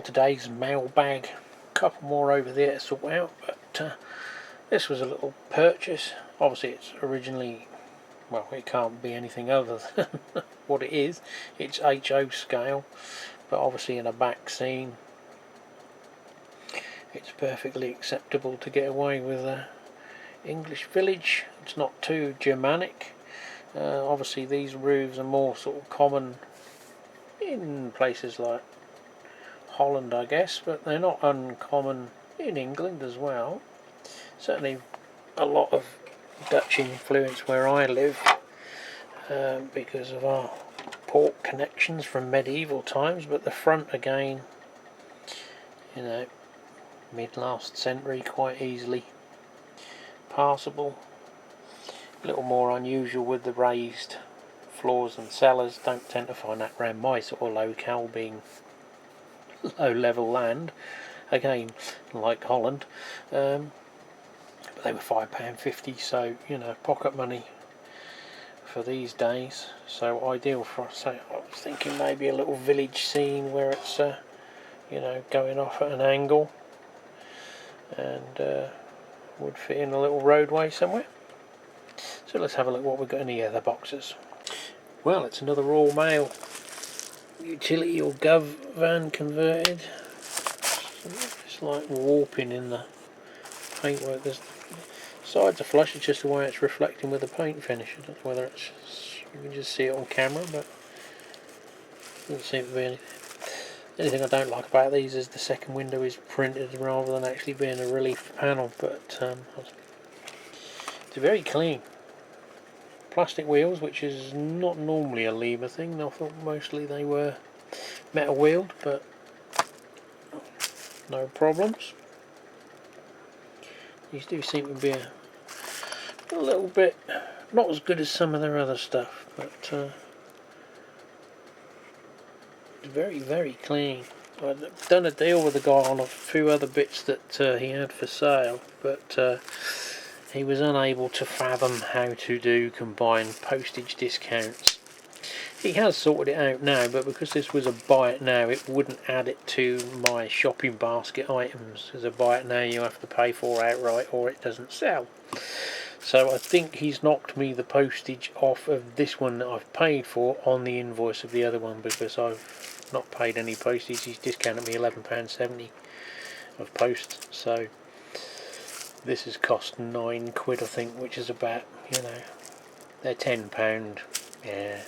Today's mailbag, a couple more over there to sort out, but this was a little purchase. Obviously it's originally, well, it can't be anything other than what it is. It's HO scale, but obviously in a back scene it's perfectly acceptable to get away with a English village. It's not too Germanic. Obviously these roofs are more sort of common in places like Holland, I guess, but they're not uncommon in England as well. Certainly a lot of Dutch influence where I live, because of our port connections from medieval times, but the front again, you know, mid last century, quite easily passable. A little more unusual with the raised floors and cellars. Don't tend to find that around my sort of locale, being low level land, again like Holland, but they were £5.50, so you know, pocket money for these days, so ideal for us. So I was thinking maybe a little village scene where it's you know, going off at an angle and would fit in a little roadway somewhere. So let's have a look what we've got in the other boxes. Well, it's another Royal Mail utility or gov van converted. It's like warping in the paintwork. There's sides are flush, it's just the way it's reflecting with the paint finish. I don't know whether it's, you can just see it on camera, but doesn't seem to be anything I don't like about these is the second window is printed rather than actually being a relief panel, but it's very clean. Plastic wheels, which is not normally a Lima thing. I thought mostly they were metal wheeled, but no problems. These do seem to be a little bit not as good as some of their other stuff, but it's very, very clean. I've done a deal with the guy on a few other bits that he had for sale, but he was unable to fathom how to do combined postage discounts. He has sorted it out now, but because this was a buy it now, it wouldn't add it to my shopping basket items. As a buy it now, you have to pay for outright or it doesn't sell. So I think he's knocked me the postage off of this one that I've paid for on the invoice of the other one, because I've not paid any postage. He's discounted me £11.70 of post, so this has cost £9, I think, which is about, you know, they're £10, yeah,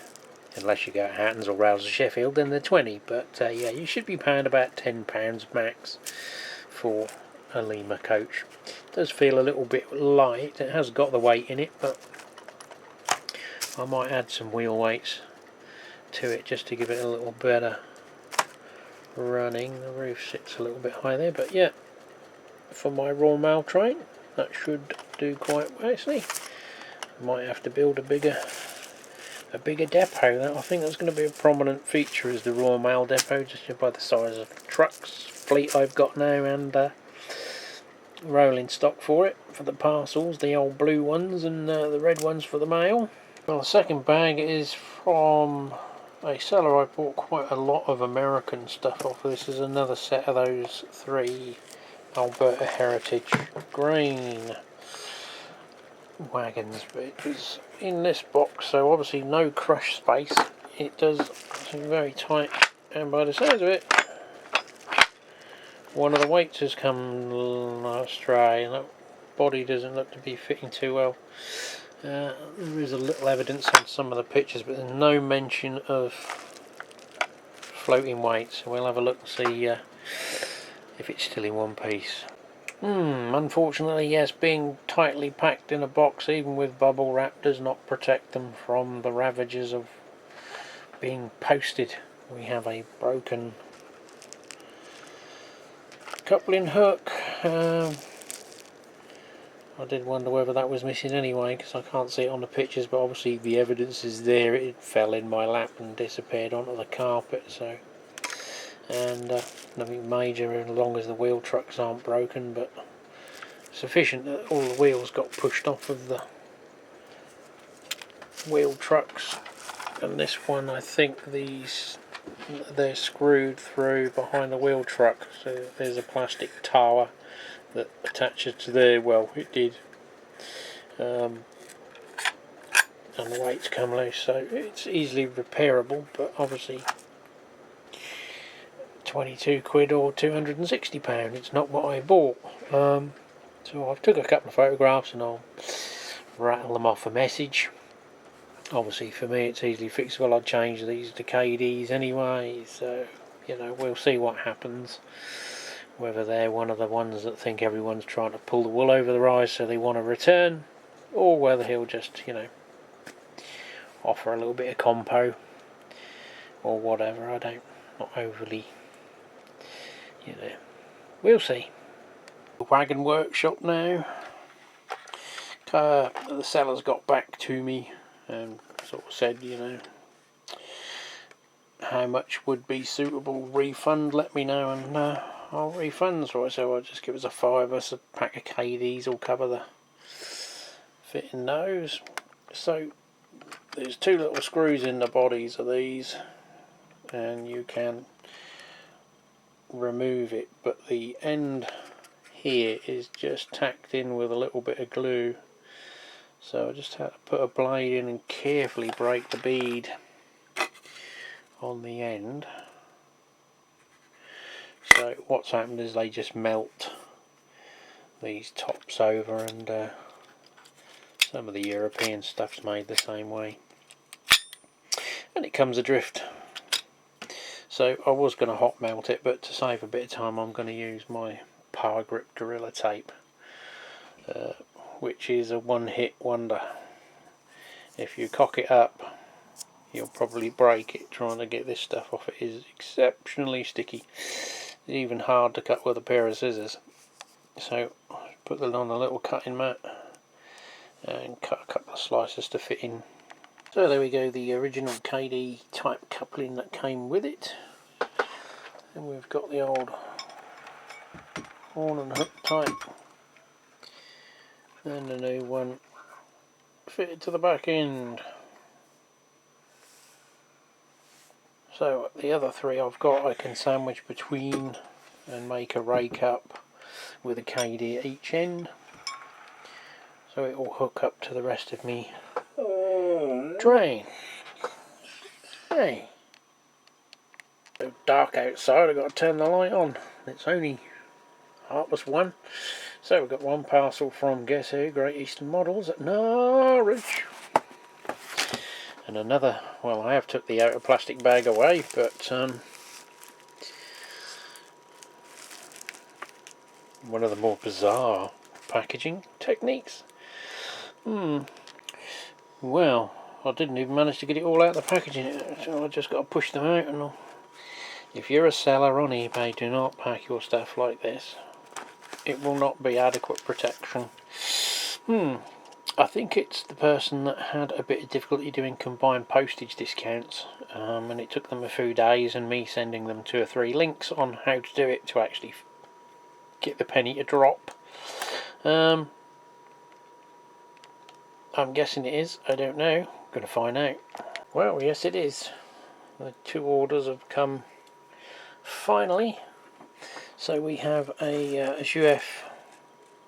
unless you go to Hattons or Rouse of Sheffield, then they're 20, but yeah, you should be paying about £10 max for a Lima coach. It does feel a little bit light. It has got the weight in it, but I might add some wheel weights to it just to give it a little better running. The roof sits a little bit high there, but yeah, for my Royal Mail train that should do quite nicely. Might have to build a bigger depot. I think that's going to be a prominent feature, is the Royal Mail depot, just by the size of the trucks fleet I've got now, and rolling stock for it, for the parcels, the old blue ones and the red ones for the mail. Well, the second bag is from a seller I bought quite a lot of American stuff off. This is another set of those 3 Alberta Heritage grain wagons, but it was in this box, so obviously no crush space. It does seem very tight, and by the sounds of it, one of the weights has come astray, and that body doesn't look to be fitting too well. There is a little evidence on some of the pictures, but there's no mention of floating weights, so we'll have a look and see if it's still in one piece. Unfortunately, yes, being tightly packed in a box, even with bubble wrap, does not protect them from the ravages of being posted. We have a broken coupling hook. I did wonder whether that was missing anyway, because I can't see it on the pictures, but obviously the evidence is there. It fell in my lap and disappeared onto the carpet, so, and nothing major as long as the wheel trucks aren't broken, but sufficient that all the wheels got pushed off of the wheel trucks. And this one, I think these they're screwed through behind the wheel truck, so there's a plastic tower that attaches to there. Well, it did, and the weights come loose, so it's easily repairable, but obviously 22 quid or £260, it's not what I bought. So I've took a couple of photographs and I'll rattle them off a message. Obviously for me it's easily fixable. I'd change these to KDs anyway, so you know, we'll see what happens, whether they're one of the ones that think everyone's trying to pull the wool over their eyes so they want to return, or whether he'll just, you know, offer a little bit of compo or whatever. I don't, not overly, you know, we'll see. The wagon workshop now. The sellers got back to me and sort of said, you know, how much would be suitable refund, let me know, and I'll refund. So I'll just give us a fiver, so a pack of KDs will cover the fitting those. So there's two little screws in the bodies of these, and you can remove it, but the end here is just tacked in with a little bit of glue, so I just had to put a blade in and carefully break the bead on the end. So what's happened is they just melt these tops over, and some of the European stuff's made the same way, and it comes adrift. So I was going to hot melt it, but to save a bit of time I'm going to use my power grip Gorilla Tape, which is a one-hit wonder. If you cock it up you'll probably break it trying to get this stuff off. It is exceptionally sticky. It's even hard to cut with a pair of scissors. So put them on a little cutting mat and cut a couple of slices to fit in. So there we go, the original KD type coupling that came with it. And we've got the old horn and hook type, and the new one fitted to the back end. So the other three I've got I can sandwich between and make a rake up with a KD at each end, so it will hook up to the rest of me train. Hey, so dark outside, I've got to turn the light on. It's only 1:30. So we've got one parcel from Guess Who, Great Eastern Models at Norwich, and another, well, I have took the outer plastic bag away, but one of the more bizarre packaging techniques. Well, I didn't even manage to get it all out of the packaging, so I just got to push them out. And if you're a seller on eBay, do not pack your stuff like this. It will not be adequate protection. I think it's the person that had a bit of difficulty doing combined postage discounts, and it took them a few days and me sending them 2 or 3 links on how to do it to actually get the penny to drop. I'm guessing it is, I don't know, I'm going to find out. Well, yes it is. The 2 orders have come finally. So we have a Juef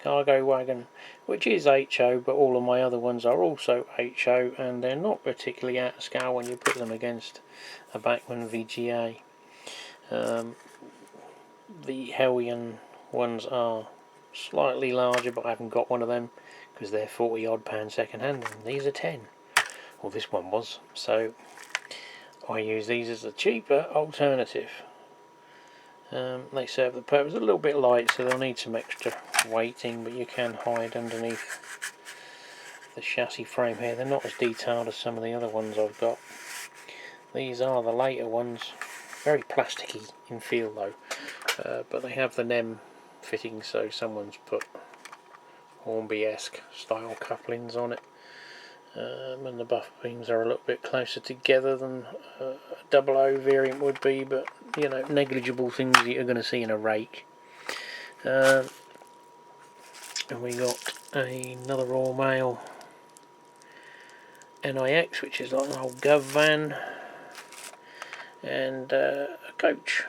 cargo wagon, which is HO, but all of my other ones are also HO, and they're not particularly out of scale when you put them against a Bachmann VGA. The Hellion ones are slightly larger, but I haven't got one of them because they're £40 odd second hand, and these are 10. Well, this one was, so I use these as a cheaper alternative. They serve the purpose. A little bit light, so they'll need some extra weighting, but you can hide underneath the chassis frame here. They're not as detailed as some of the other ones I've got. These are the later ones, very plasticky in feel though, but they have the NEM fitting, so someone's put Hornby-esque style couplings on it, and the buffer beams are a little bit closer together than a 00 variant would be, but you know, negligible things that you're going to see in a rake. And we got another all-mail NIX, which is like an old gov van, and a coach.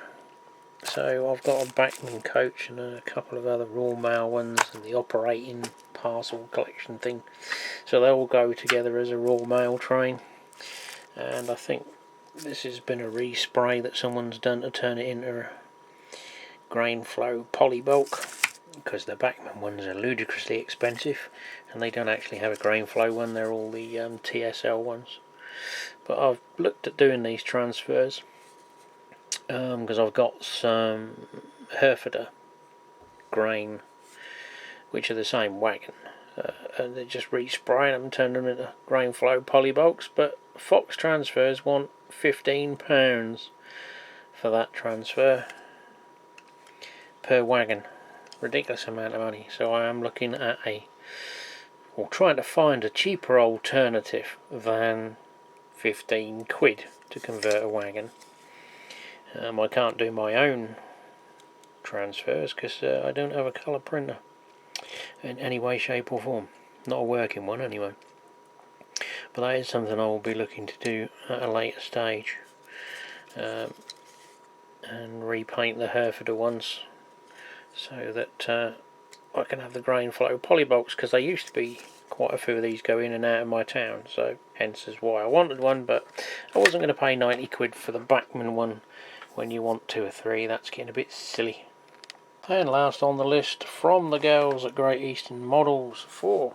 So I've got a Bachmann coach and a couple of other Royal Mail ones and the operating parcel collection thing. So they all go together as a Royal Mail train. And I think this has been a respray that someone's done to turn it into a grain flow poly bulk, because the Bachmann ones are ludicrously expensive and they don't actually have a grain flow one, they're all the TSL ones. But I've looked at doing these transfers because I've got some Hereford grain which are the same wagon, and they just respray them and turn them into grain flow poly bulks. But Fox transfers want £15 for that transfer per wagon. Ridiculous amount of money. So I am looking at trying to find a cheaper alternative than 15 quid to convert a wagon. I can't do my own transfers because I don't have a colour printer in any way, shape or form. Not a working one anyway. But that is something I will be looking to do at a later stage, and repaint the Hereford ones so that I can have the grain flow poly bulks, because there used to be quite a few of these go in and out of my town, so hence is why I wanted one. But I wasn't going to pay 90 quid for the Bachmann one when you want 2 or 3. That's getting a bit silly. And last on the list from the girls at Great Eastern Models for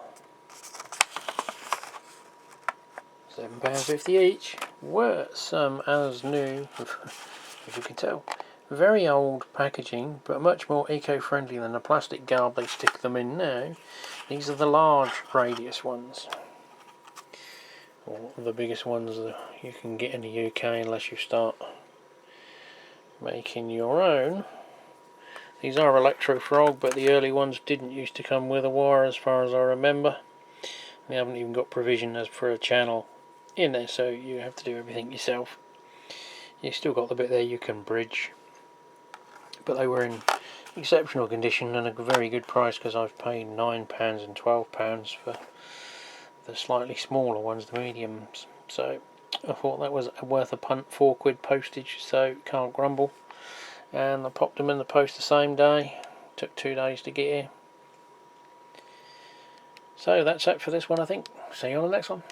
£7.50 each were some as new, as you can tell, very old packaging, but much more eco-friendly than the plastic garb they stick them in now. These are the large radius ones, or the biggest ones that you can get in the UK unless you start making your own. These are electro-frog, but the early ones didn't used to come with a wire as far as I remember. They haven't even got provision as for a channel in there, so you have to do everything yourself. You still got the bit there you can bridge, but they were in exceptional condition and a very good price, because I've paid £9 and £12 for the slightly smaller ones, the mediums. So I thought that was worth a punt. £4 postage, so can't grumble. And I popped them in the post the same day. Took 2 days to get here. So that's it for this one, I think. See you on the next one.